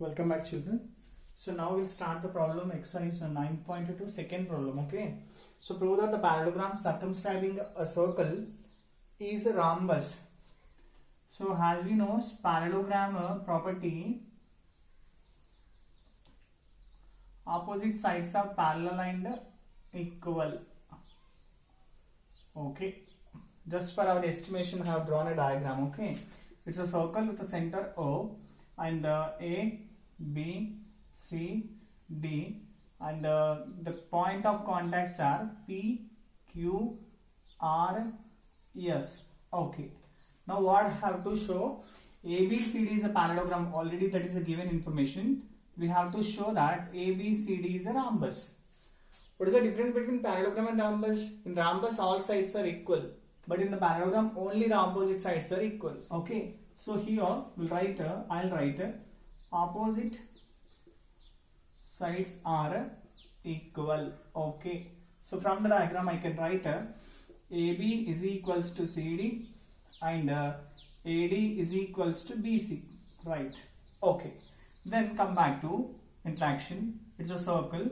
Welcome back, children. So now we'll start the problem exercise 9.2 second problem. Okay. So prove that the parallelogram circumscribing a circle is a rhombus. So as we know, parallelogram property, opposite sides are parallel and equal. Okay. Just for our estimation, I have drawn a diagram. Okay. It's a circle with a center O and A, B, C, D, and the point of contacts are P, Q, R, S. Okay. Now what I have to show? ABCD is a parallelogram. Already that is a given information. We have to show that ABCD is a rhombus. What is the difference between parallelogram and rhombus? In rhombus all sides are equal, but in the parallelogram only the opposite sides are equal. Okay. So here we'll write, I'll write opposite sides are equal. Okay. So from the diagram I can write AB is equals to CD and AD is equals to BC. Right. Okay. Then come back to interaction. It's a circle.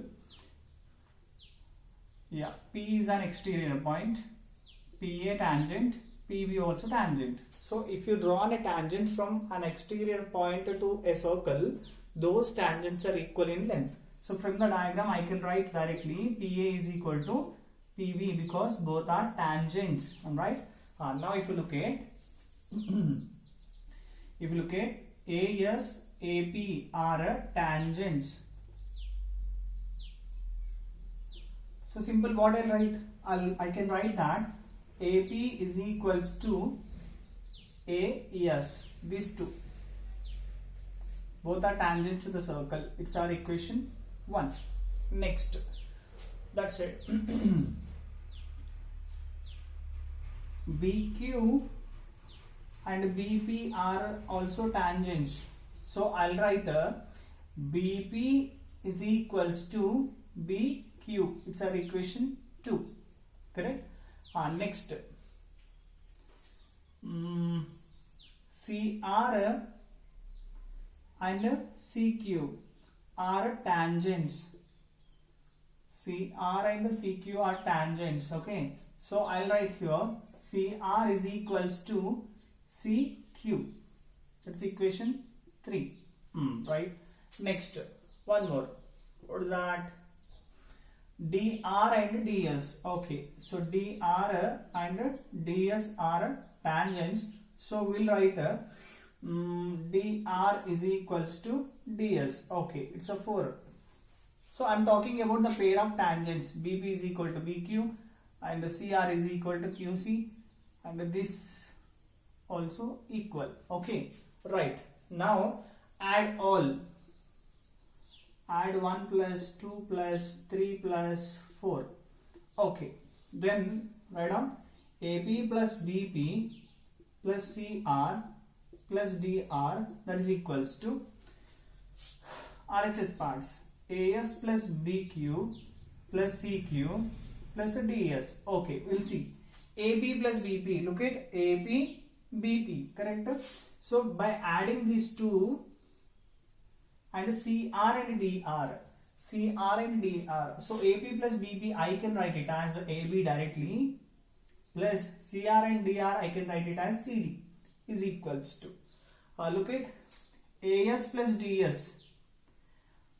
Yeah. P is an exterior point. PA tangent. PB also tangent. So if you draw a tangent from an exterior point to a circle, those tangents are equal in length. So from the diagram I can write directly PA is equal to PB because both are tangents. Alright. Now if you look at AS, AP are tangents. So simple, what I'll write? I can write that AP is equals to AS. These two. Both are tangent to the circle. It's our equation 1. Next. That's it. BQ and BP are also tangents. So I'll write BP is equals to BQ. It's our equation 2. Correct? Next. CR and CQ are tangents. CR and CQ are tangents. Okay. So I'll write here CR is equals to CQ. That's equation 3. Right. Next. One more. What is that? DR and DS. Okay. So DR and DS are tangents. So we'll write DR is equals to DS. Okay. It's a 4. So I'm talking about the pair of tangents. BP is equal to BQ and the CR is equal to QC and this also equal. Okay. Right. Now add all. Add 1 plus 2 plus 3 plus 4. Okay. Then write down AP plus BP plus CR plus DR, that is equals to RHS parts. AS plus BQ plus CQ plus DS. Okay. We'll see. AP plus BP. Look at AP, BP. Correct? So by adding these two, and CR and DR. CR and DR. So AP plus BP I can write it as AB directly plus CR and DR I can write it as CD is equals to. Look at AS plus DS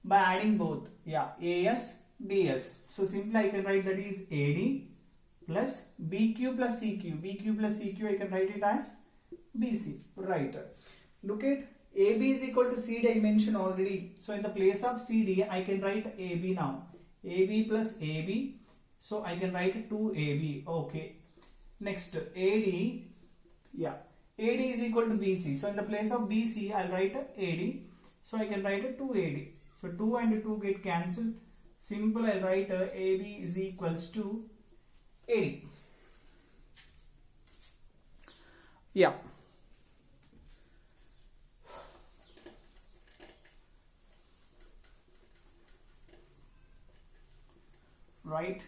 by adding both. Yeah, AS, DS. So simply I can write that is AD plus BQ plus CQ. BQ plus CQ I can write it as BC. Right. Look at AB is equal to CD I mentioned already. So in the place of CD I can write AB now. AB plus AB. So I can write 2AB. Okay. Next AD. Yeah. AD is equal to BC. So in the place of BC I'll write AD. So I can write 2AD. So 2 and 2 get cancelled. Simple, I'll write AB is equals to AD. Yeah. Right.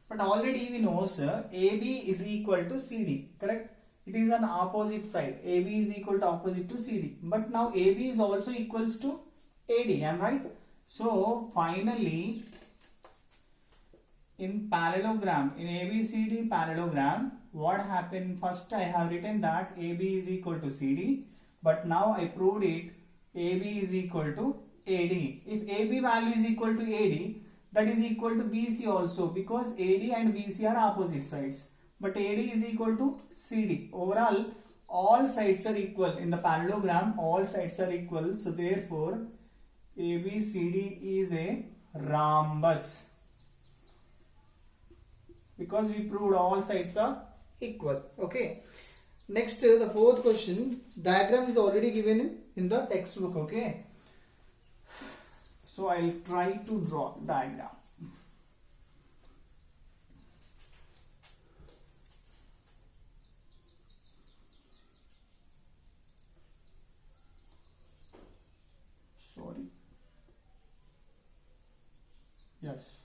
But already we know, sir, AB is equal to CD. Correct? it is an opposite side. AB is equal to opposite to CD. But now AB is also equals to AD, am I right? So finally, in parallelogram, in ABCD parallelogram, what happened? First I have written that AB is equal to CD, but now I proved it AB is equal to AD. If AB value is equal to AD, that is equal to BC also, because AD and BC are opposite sides. But AD is equal to CD. Overall, all sides are equal. In the parallelogram, all sides are equal. So therefore, ABCD is a rhombus, because we proved all sides are equal. Okay. Next, the fourth question. Diagram is already given in the textbook. Okay. So I'll try to draw diagram. Sorry. Yes.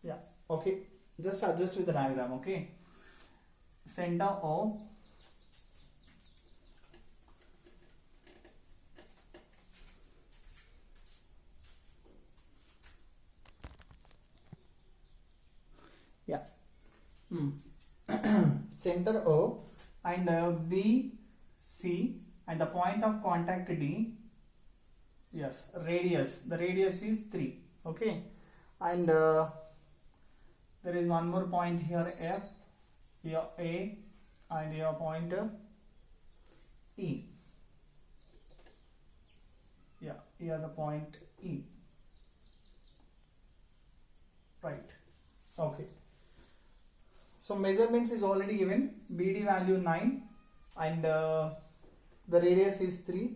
Yeah. Okay. Just adjust with the diagram. Okay. Center O. Yeah. Center O and B, C, and the point of contact D. Yes. Radius. The radius is 3. Okay. And there is one more point here, F, here A, and here point E. Yeah, here the point E. Right. Okay. So measurements is already given. BD value 9 and the radius is 3.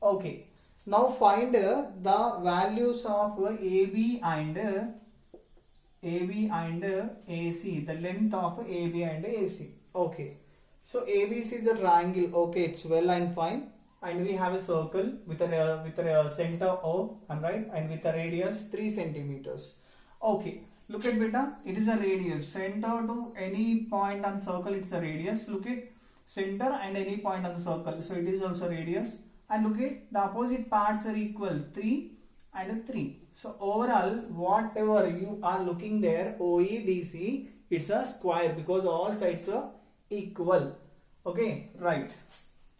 Okay. Now find the values of AB and AC, the length of AB and AC. Okay. So ABC is a triangle. Okay, it's well and fine. And we have a circle with a center O, am right? And with a radius 3 centimeters. Okay. Look at beta. It is a radius. Center to any point on circle, it's a radius. Look at center and any point on circle. So it is also radius. And look at the opposite parts are equal, 3 and 3. So overall, whatever you are looking there, OEDC, it's a square because all sides are equal. Okay, right.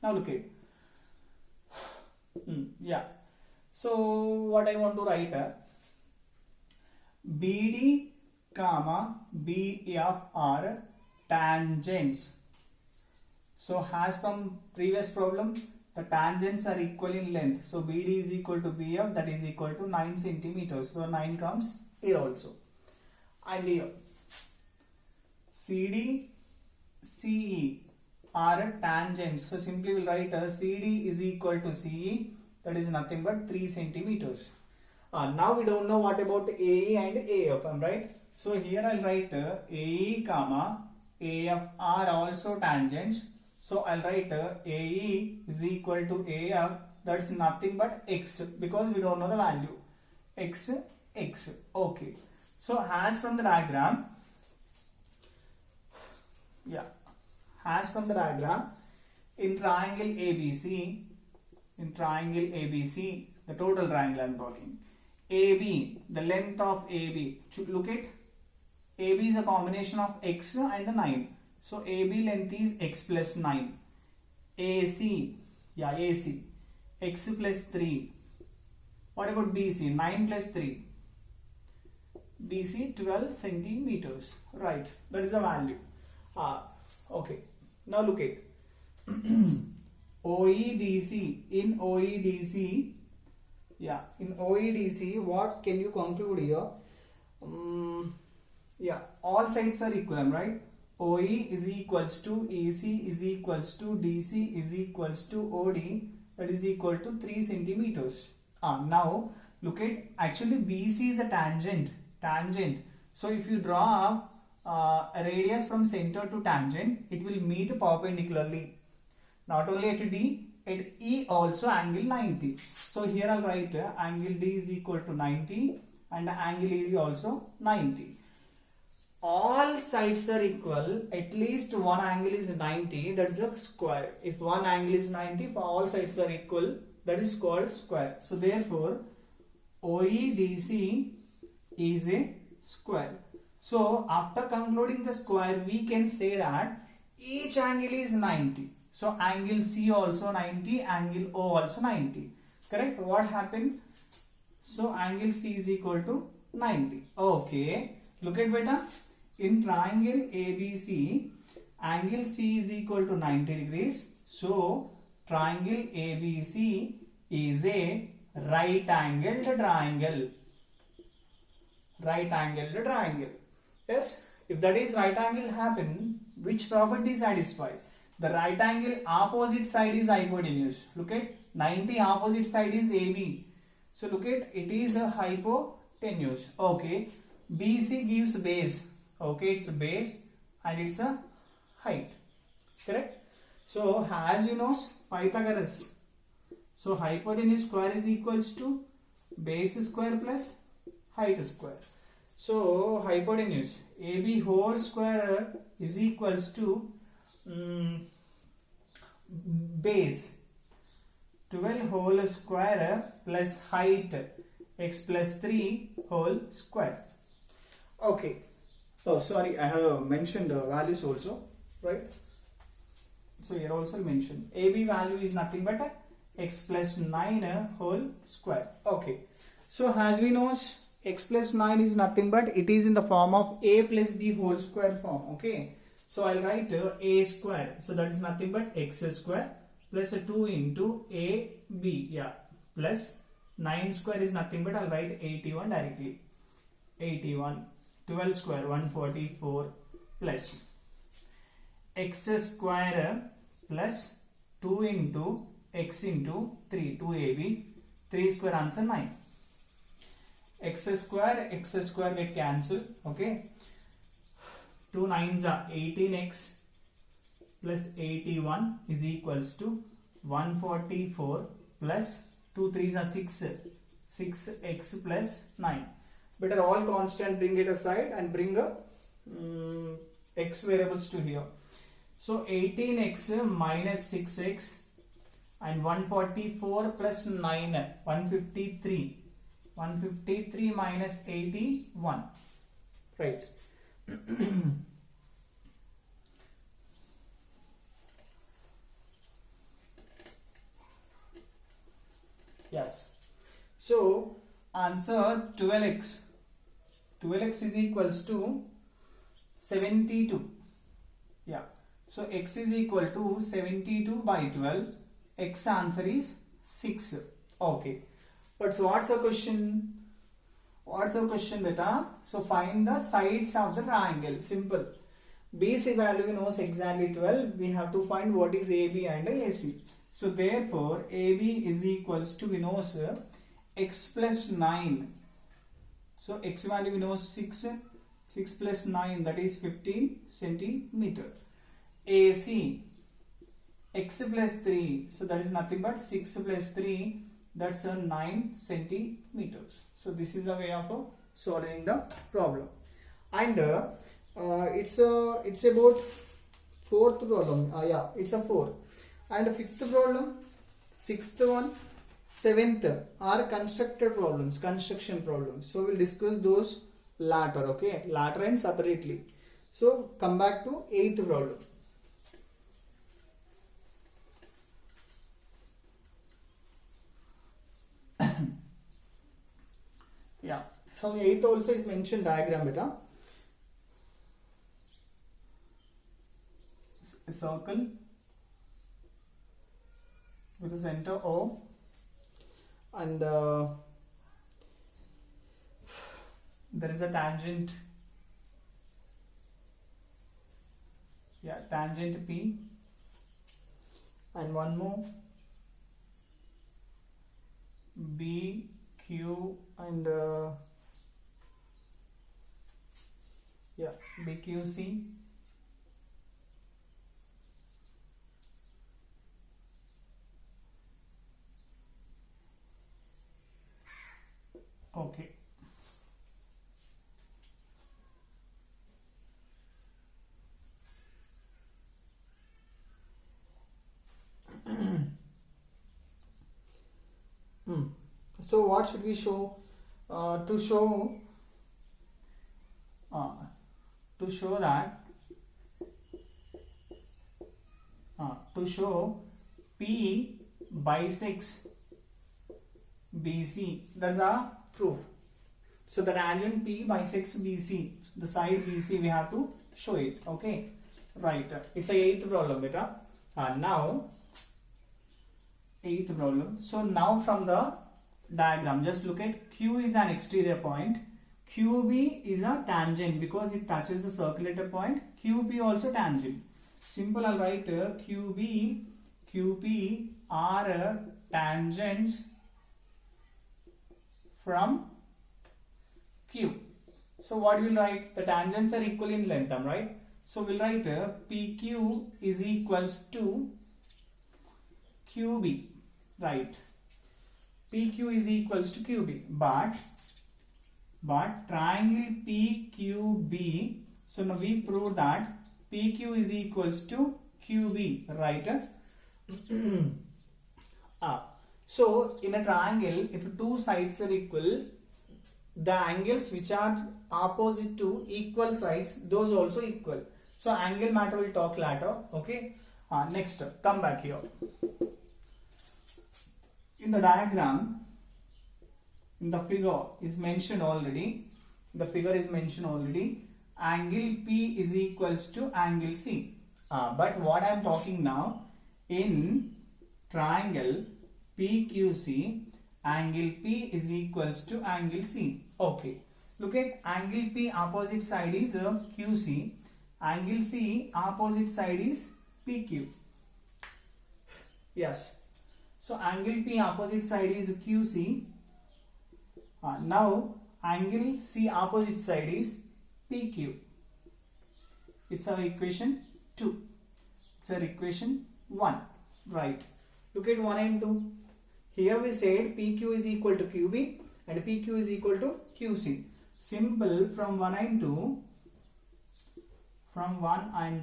Now look at. Yeah. So what I want to write BD comma BF are tangents. So as from previous problem, the tangents are equal in length. So BD is equal to BF, that is equal to 9 centimeters. So 9 comes here also. And here CD, CE are tangents. So simply we'll write CD is equal to CE, that is nothing but 3 centimeters. Now we don't know what about AE and AF, am right? So here I'll write AE comma AF are also tangents. So I'll write AE is equal to AF, that's nothing but X, because we don't know the value. X. Okay. So as from the diagram, in triangle ABC, the total triangle I'm talking. AB, the length of AB, look at AB is a combination of X and 9. So AB length is X plus 9. AC, X plus 3. What about BC? 9 plus 3. BC 12 centimeters. Right, that is the value. Okay. Now look at OEDC. In OEDC, what can you conclude here? All sides are equal, right? OE is equals to EC is equals to DC is equals to OD, that is equal to 3 centimeters. Now look at, actually BC is a tangent. So if you draw a radius from center to tangent, it will meet perpendicularly. Not only at D, at E also angle 90. So here I'll write angle D is equal to 90 and angle E also 90. All sides are equal, at least one angle is 90, that's a square. If one angle is 90, if all sides are equal, that is called square. So therefore, OEDC is a square. So after concluding the square, we can say that each angle is 90. So angle C also 90, angle O also 90. Correct? What happened? So angle C is equal to 90. Okay. Look at beta. In triangle ABC, angle C is equal to 90 degrees. So triangle ABC is a right angled triangle. Right angled triangle. Yes, if that is right angle happen, which property satisfied? The right angle opposite side is hypotenuse. Look at 90 opposite side is AB. So look at it is a hypotenuse. Okay, BC gives base. Okay, it's a base and it's a height. Correct? So as you know Pythagoras. So hypotenuse square is equals to base square plus height square. So hypotenuse AB whole square is equals to base 12 whole square plus height x plus 3 whole square. Okay. Oh, sorry, I have mentioned values also, right? So here also mentioned AB value is nothing but x plus 9 whole square. Okay. So as we know, x plus 9 is nothing but it is in the form of a plus b whole square form. Okay. So I'll write a square. So that is nothing but x square plus 2 into ab. Yeah. Plus 9 square is nothing but I'll write 81 directly. 81. 12 square 144 plus x square plus 2 into x into 3 2ab 3 square answer 9. X square get cancelled. Okay, 2 9s are 18x plus 81 is equals to 144 plus 2 3s are 6x plus 9. Better all constant bring it aside and bring a x variables to here. So 18x minus 6x and 144 plus 9 153. 153 minus 81. Right. Yes. So answer 12x. 12x is equals to 72. Yeah. So x is equal to 72 by 12. X answer is 6. Okay. But what's the question? What's the question, beta? So find the sides of the triangle. Simple. BC value knows exactly 12. We have to find what is AB and AC. So therefore, AB is equals to, we know x plus 9. So x value we know 6. 6 plus 9, that is 15 centimeter. AC x plus 3. So that is nothing but 6 plus 3. That's 9 centimeters. So this is the way of solving the problem. And it's about fourth problem. Yeah, it's a 4. And fifth problem, sixth one, seventh are construction problems. So we'll discuss those later. Okay, later and separately. So come back to eighth problem. Yeah. So 8th also is mentioned diagram beta. A circle with a center O and there is a tangent. Yeah, tangent P and one more B, Q and yeah, BQC. So what should we show? To show that to show P bisects BC. That's our proof. So the tangent P bisects BC. The side BC we have to show it. Okay, right. It's a 8th problem, beta. Now 8th problem. So now from the diagram, just look at Q is an exterior point. QB is a tangent because it touches the circulator point. QP also tangent. Simple, I'll write QB, QP are tangents from Q. So what we'll write? The tangents are equal in length, right? So we'll write PQ is equals to QB, right? PQ is equals to QB, but triangle PQB. So now we prove that PQ is equals to QB, right? So in a triangle, if two sides are equal, the angles which are opposite to equal sides, those also equal. So angle matter we'll talk later. Okay. Next, come back here. In the diagram, in the figure is mentioned already. The figure is mentioned already. Angle P is equals to angle C. But what I am talking now, in triangle PQC, angle P is equals to angle C. Okay. Look at angle P opposite side is QC. Angle C opposite side is PQ. Yes. So angle P opposite side is QC. Now angle C opposite side is PQ. It's our equation 2. It's our equation 1. Right. Look at 1 and 2. Here we said PQ is equal to QB and PQ is equal to QC. Simple, from 1 and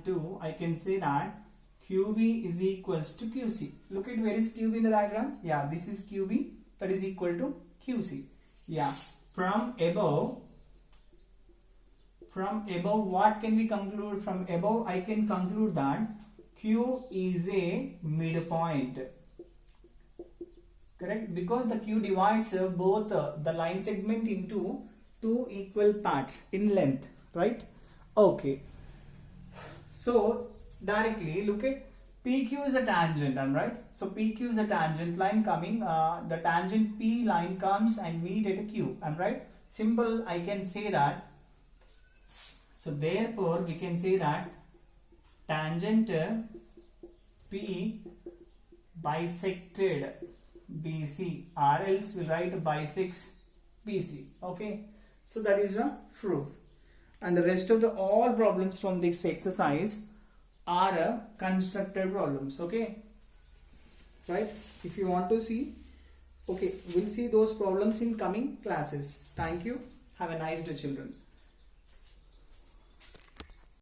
2, I can say that QB is equals to QC. Look at where is QB in the diagram. Yeah, this is QB, that is equal to QC. Yeah, from above what can we conclude? From above I can conclude that Q is a midpoint. Correct? Because the Q divides both the line segment into two equal parts in length, right? Okay. So directly look at PQ is a tangent, right? So PQ is a tangent line coming. The tangent P line comes and meet at a Q, right? Simple, I can say that. So therefore we can say that tangent P bisected BC, or else we write bisects BC. Okay, so that is a proof, and the rest of the all problems from this exercise are constructed problems. Okay, right? If you want to see, okay, we'll see those problems in coming classes. Thank you. Have a nice day, children.